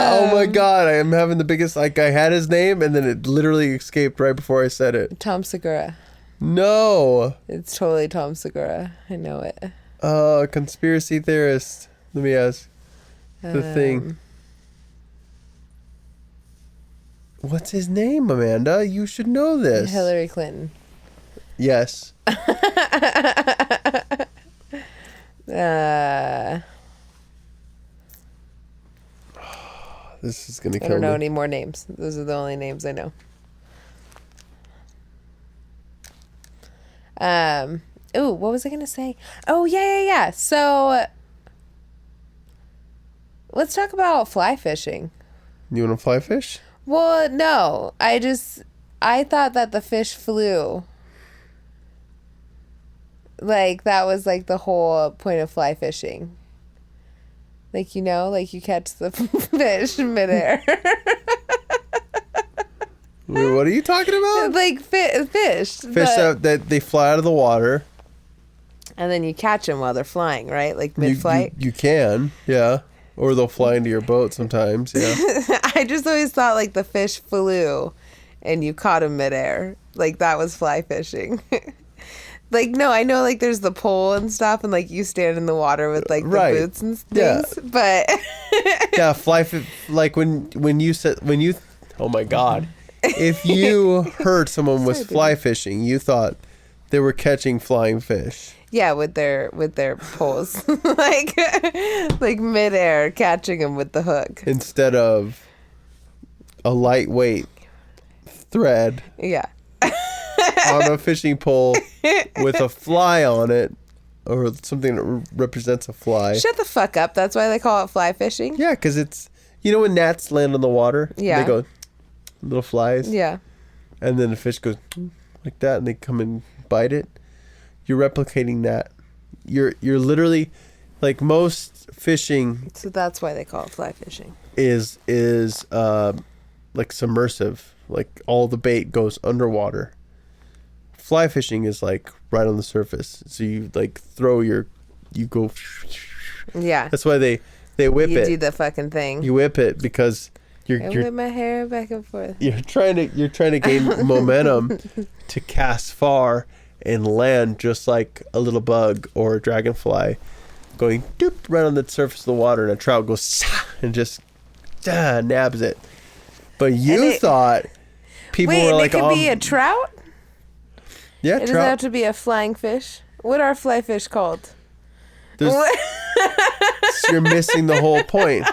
Oh my God, I am having the biggest, like I had his name and then it literally escaped right before I said it. Tom Segura. No. It's totally Tom Segura. I know it. Conspiracy theorist. Let me ask. The thing. What's his name, Amanda? You should know this. Hillary Clinton. Yes. This is gonna kill me. I don't know any more names. Those are the only names I know. Ooh, what was I gonna say? Oh, yeah. So let's talk about fly fishing. You want to fly fish? Well, no. I thought that the fish flew. Like, that was, like, the whole point of fly fishing. Like, you know, like you catch the fish midair. Wait, what are you talking about? Like, fish. Fish that they fly out of the water. And then you catch them while they're flying, right? Like, mid-flight. You can, yeah. Or they'll fly into your boat sometimes, yeah. I just always thought, like, the fish flew and you caught them midair. Like, that was fly fishing. Like, no, I know, like, there's the pole and stuff, and, like, you stand in the water with, like, the boots and things, but... Yeah, like, when you oh, my God. If you heard someone was fly fishing, you thought they were catching flying fish. Yeah, with their poles. like midair, catching them with the hook. Instead of a lightweight thread. Yeah. On a fishing pole with a fly on it, or something that represents a fly. Shut the fuck up. That's why they call it fly fishing? Yeah, because it's... You know when gnats land on the water? Yeah. They go... Little flies? Yeah. And then the fish goes like that, and they come and bite it. You're replicating that. You're literally... Like, most fishing... So that's why they call it fly fishing. Is like, submersive. Like, all the bait goes underwater. Fly fishing is like right on the surface. So you like you go. Yeah. That's why they whip it. You do the fucking thing. You whip it because you're whip my hair back and forth. You're trying to gain momentum to cast far and land just like a little bug or a dragonfly going doop right on the surface of the water, and a trout goes and just nabs it. But you thought people were like, it could be a trout? Yeah, it doesn't have to be a flying fish. What are fly fish called? So you're missing the whole point.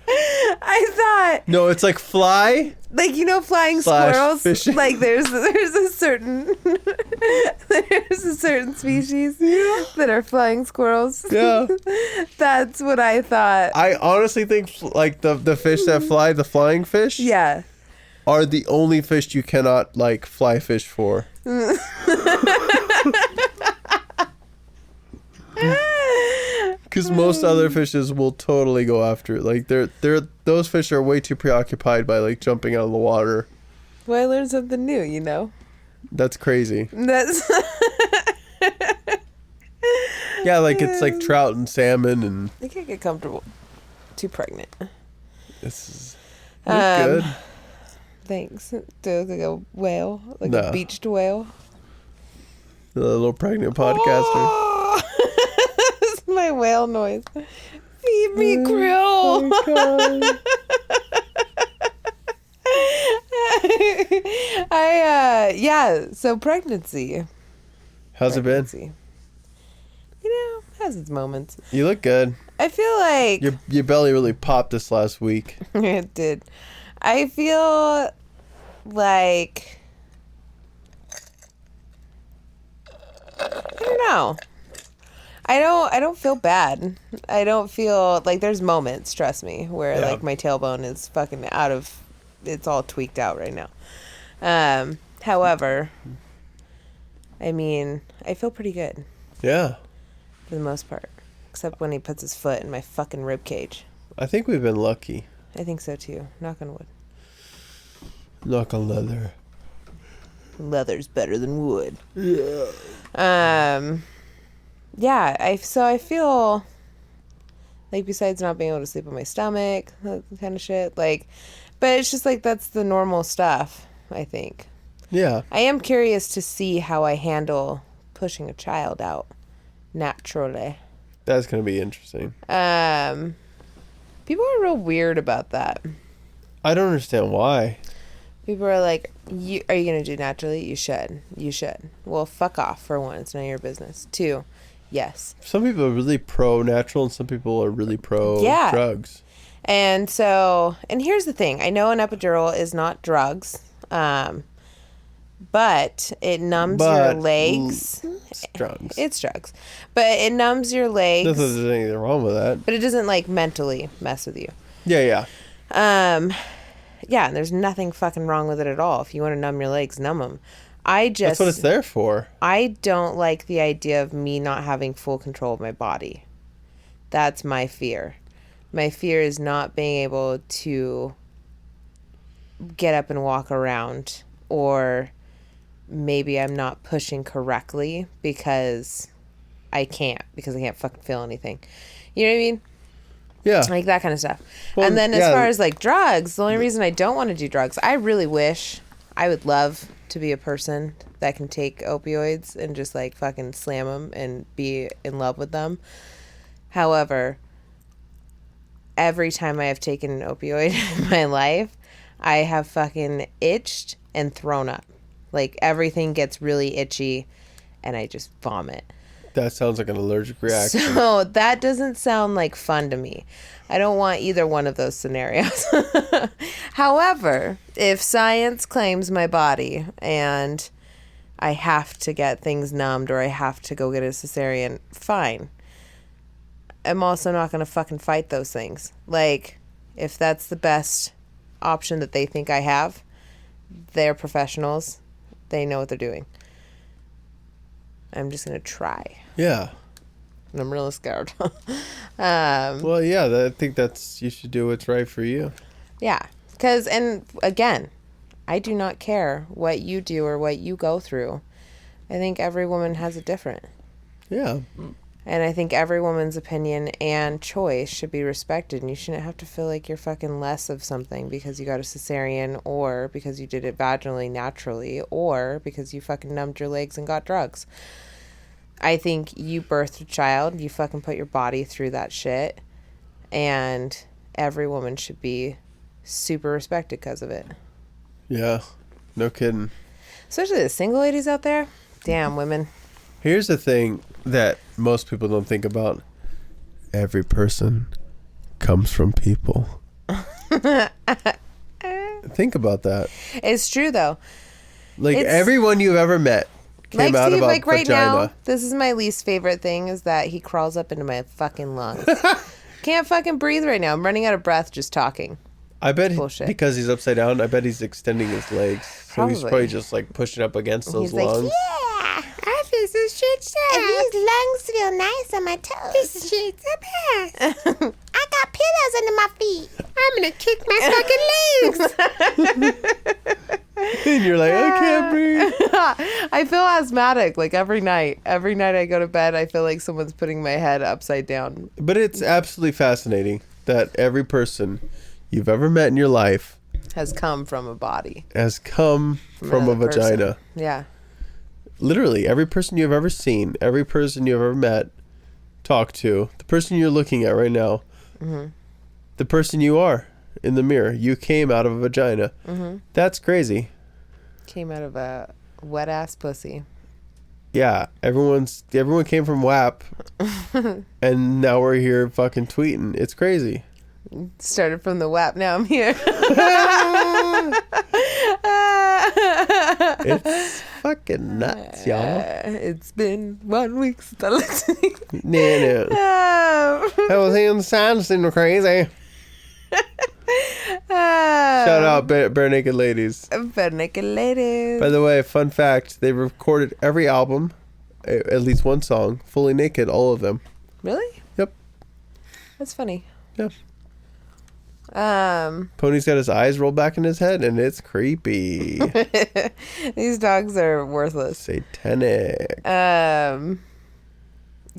I thought... No, it's like fly. Like, you know, flying squirrels? Fishing. Like, there's a certain... there's a certain species that are flying squirrels. Yeah. That's what I thought. I honestly think, like, the fish that fly, the flying fish... Yeah. Are the only fish you cannot, like, fly fish for. Because most other fishes will totly go after it. Like, those fish are way too preoccupied by, like, jumping out of the water. Well, I learned something new, you know? That's crazy. That's... Yeah, like, it's like trout and salmon and... I can't get comfortable. Too pregnant. This is... good. Thanks. Do I look like a whale? Like No. a beached whale? The little pregnant podcaster. Oh! That's my whale noise. Feed me krill. Oh so pregnancy. How's it been? You know, has its moments. You look good. I feel like... Your belly really popped this last week. It did. I feel like... I don't know. I don't feel bad. I don't feel like there's moments, trust me, where like my tailbone is fucking out of, it's all tweaked out right now. However, I mean, I feel pretty good. Yeah. For the most part. Except when he puts his foot in my fucking rib cage. I think we've been lucky. I think so too. Knock on wood. Knock on leather. Leather's better than wood. Yeah. Yeah, I feel Like, besides not being able to sleep on my stomach, that kind of shit. Like, but it's just like that's the normal stuff, I think. Yeah. I am curious to see how I handle pushing a child out naturally. That's going to be interesting. People are real weird about that. I don't understand why. People are like, are you going to do naturally? You should. You should. Well, fuck off, for one. It's none of your business. Two, yes. Some people are really pro-natural and some people are really Yeah. pro-drugs. And here's the thing. I know an epidural is not drugs, but it numbs your legs. It's drugs. It's drugs. But it numbs your legs. Not that there's anything wrong with that. But it doesn't, like, mentally mess with you. Yeah. Yeah, and there's nothing fucking wrong with it at all. If you want to numb your legs, numb them. That's what it's there for. I don't like the idea of me not having full control of my body. That's my fear. My fear is not being able to get up and walk around, or maybe I'm not pushing correctly because I can't fucking feel anything. You know what I mean? Yeah. Like that kind of stuff. Well, and then as far as like drugs, the only reason I don't want to do drugs, I really wish, I would love to be a person that can take opioids and just like fucking slam them and be in love with them. However, every time I have taken an opioid in my life, I have fucking itched and thrown up. Like everything gets really itchy and I just vomit. That sounds like an allergic reaction. So that doesn't sound like fun to me. I don't want either one of those scenarios. However, if science claims my body and I have to get things numbed or I have to go get a cesarean, fine. I'm also not going to fucking fight those things. Like, if that's the best option that they think I have, they're professionals. They know what they're doing. I'm just going to try. Yeah. And I'm really scared. Well, yeah, I think you should do what's right for you. Yeah. Because, and again, I do not care what you do or what you go through. I think every woman has it different. Yeah. And I think every woman's opinion and choice should be respected. And you shouldn't have to feel like you're fucking less of something because you got a cesarean or because you did it vaginally naturally or because you fucking numbed your legs and got drugs. I think you birthed a child. You fucking put your body through that shit. And every woman should be super respected because of it. Yeah. No kidding. Especially the single ladies out there. Damn, women. Here's the thing that most people don't think about. Every person comes from people. Think about that. It's true, though. Like, everyone you've ever met came out of a like right vagina. now, this is my least favorite thing, is that he crawls up into my fucking lungs. Can't fucking breathe right now. I'm running out of breath just talking. I bet Bullshit. because he's upside down, I bet he's extending his legs. So he's Probably. probably just like pushing up against those He's like, lungs. yeah, I feel so shit. And these lungs feel nice on my toes. This shit's the best. I got pillows under my feet. I'm gonna kick my fucking legs. And you're like, I can't breathe. I feel asthmatic like every night. Every night I go to bed, I feel like someone's putting my head upside down. But it's absolutely fascinating that every person you've ever met in your life Has come from a body. has come from a another person. vagina. Yeah. Literally, every person you've ever seen, every person you've ever met, talked to, the person you're looking at right now, the person you are in the mirror, you came out of a vagina. That's crazy. Came out of a wet ass pussy. Yeah, everyone came from WAP, and now we're here fucking tweeting. It's crazy. Started from the WAP, now I'm here. It's fucking nuts, y'all. It's been 1 week since I looked at you. No. I was inside, seemed crazy. Shout out Bare Naked Ladies. Bare Naked Ladies. By the way, fun fact, they recorded every album, at least one song, fully naked, all of them. Really? Yep. That's funny. Yep. Pony's got his eyes rolled back in his head, and it's creepy. These dogs are worthless. Satanic. Yeah,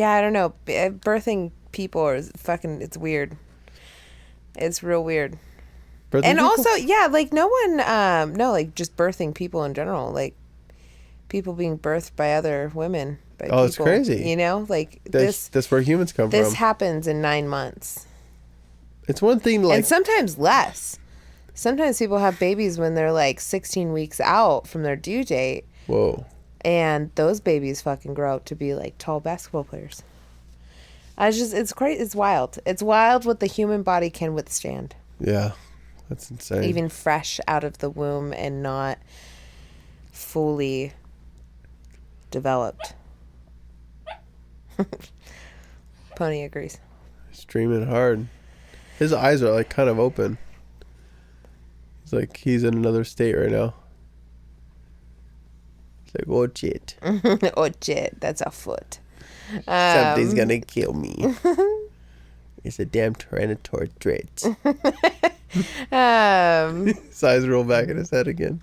I don't know. Birthing people are fucking. It's weird. It's real weird. Birthing And people? also, yeah, like no one, no, like just birthing people in general, like people being birthed by other women. By Oh, it's people, crazy. You know, like That's where humans come this from. happens in 9 months. It's one thing like And sometimes less. Sometimes people have babies when they're like 16 weeks out from their due date. whoa. And those babies fucking grow up to be like tall basketball players. It's crazy. It's wild. It's wild what the human body can withstand. Yeah. That's insane. Even fresh out of the womb and not fully developed. Pony agrees. He's dreaming hard. His eyes are like kind of open. It's like he's in another state right now. It's like, oh shit. Oh shit, that's a foot. Something's gonna kill me. It's a damn Tyrannosaurus Rex. His eyes roll back in his head again.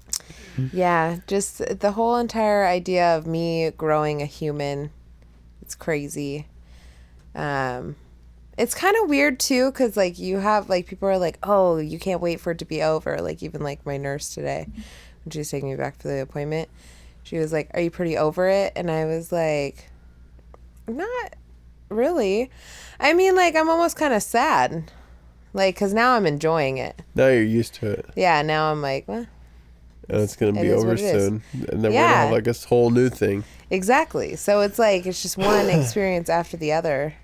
Yeah, just the whole entire idea of me growing a human. It's crazy. It's kind of weird too, because like you have like people are like, oh, you can't wait for it to be over. Like even like my nurse today, when she was taking me back for the appointment, she was like, are you pretty over it? And I was like, not really. I mean, like I'm almost kind of sad, like because now I'm enjoying it. Now you're used to it. Yeah, now I'm like, well, And it's gonna It be is over what it is. soon. And then we're gonna Yeah. have like this whole new thing. exactly. So it's like it's just one experience after the other.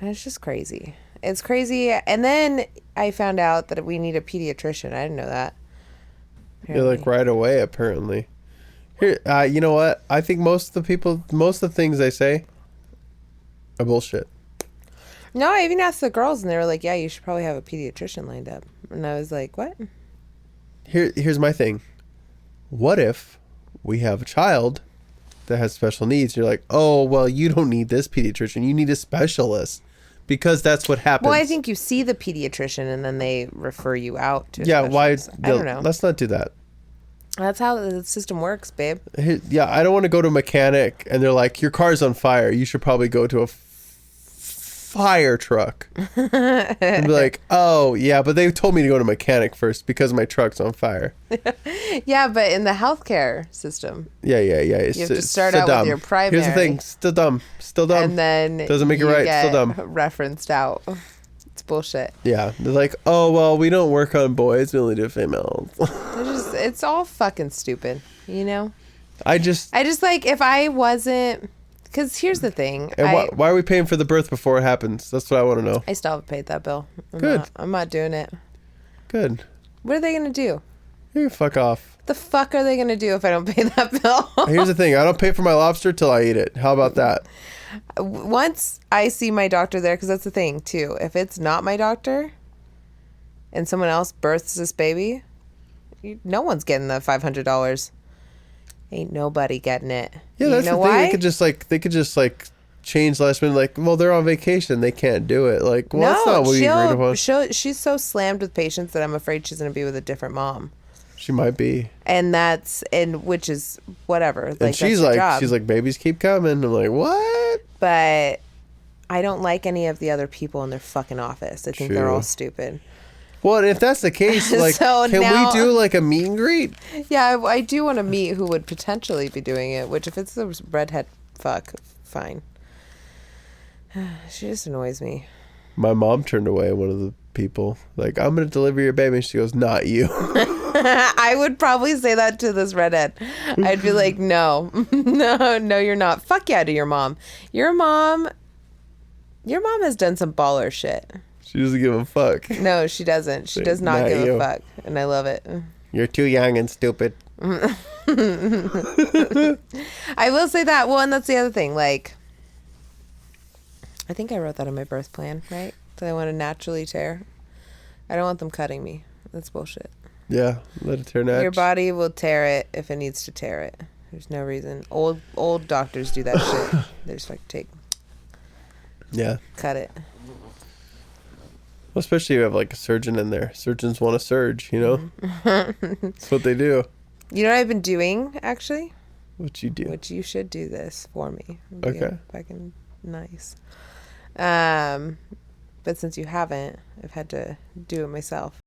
And it's just crazy. It's crazy. And then I found out that we need a pediatrician. I didn't know that. You're like right away, apparently. Here, you know what? I think most of the things they say are bullshit. No, I even asked the girls, and they were like, "Yeah, you should probably have a pediatrician lined up." And I was like, "What?" Here's my thing. What if we have a child that has special needs? You're like, oh, well, you don't need this pediatrician. You need a specialist. Because that's what happens. Well, I think you see the pediatrician, and then they refer you out to. A Yeah, why? specialist. I don't know. Let's not do that. That's how the system works, babe. Yeah, I don't want to go to a mechanic and they're like, your car's on fire. You should probably go to a fire truck. And be like, oh, yeah, but they told me to go to a mechanic first because my truck's on fire. Yeah, but in the healthcare system, Yeah. It's, you have to it's start still out dumb. with your primary. Here's the thing. Still dumb. and then Doesn't make it you right. Get Still dumb. referenced out. It's bullshit. Yeah. They're like, oh, well, we don't work on boys. We only do females. It's all fucking stupid, you know? I just... I just like, if I wasn't, because here's the thing. And why are we paying for the birth before it happens? That's what I want to know. I still haven't paid that bill. Good. I'm not doing it. Good. What are they going to do? You fuck off. The fuck are they going to do if I don't pay that bill? Here's the thing. I don't pay for my lobster till I eat it. How about that? Once I see my doctor there, because that's the thing, too. If it's not my doctor and someone else births this baby, no one's getting the $500. Ain't nobody getting it. Yeah, You that's know the thing. why? They could just change last minute. Like, well, they're on vacation. They can't do it. Like, well, that's not what we agreed upon. she's so slammed with patients that I'm afraid she's going to be with a different mom. She might be. And which is whatever. Like, And she's that's her job. like, babies keep coming. I'm like, what? But I don't like any of the other people in their fucking office. I think they're True. all stupid. Well, and if that's the case, like, So can now- we do like a meet and greet? Yeah, I do want to meet who would potentially be doing it, which if it's the redhead fuck, fine. She just annoys me. My mom turned away one of the people. Like, I'm going to deliver your baby. And she goes, not you. I would probably say that to this redhead. I'd be like, no, no, you're not. Fuck yeah to your mom. Your mom has done some baller shit. She doesn't give a fuck. No, she doesn't. She does not Not give you. a fuck. And I love it. You're too young and stupid. I will say that. Well, and that's the other thing. Like, I think I wrote that in my birth plan, right? That I want to naturally tear. I don't want them cutting me. That's bullshit. Yeah, let it turn out. Your body will tear it if it needs to tear it. There's no reason. Old doctors do that shit. They just like Yeah. cut it. Well, especially if you have like a surgeon in there. Surgeons want to surge, you know? That's what they do. You know what I've been doing, actually? What you do. Which you should do this for me. Okay. Fucking nice. But since you haven't, I've had to do it myself.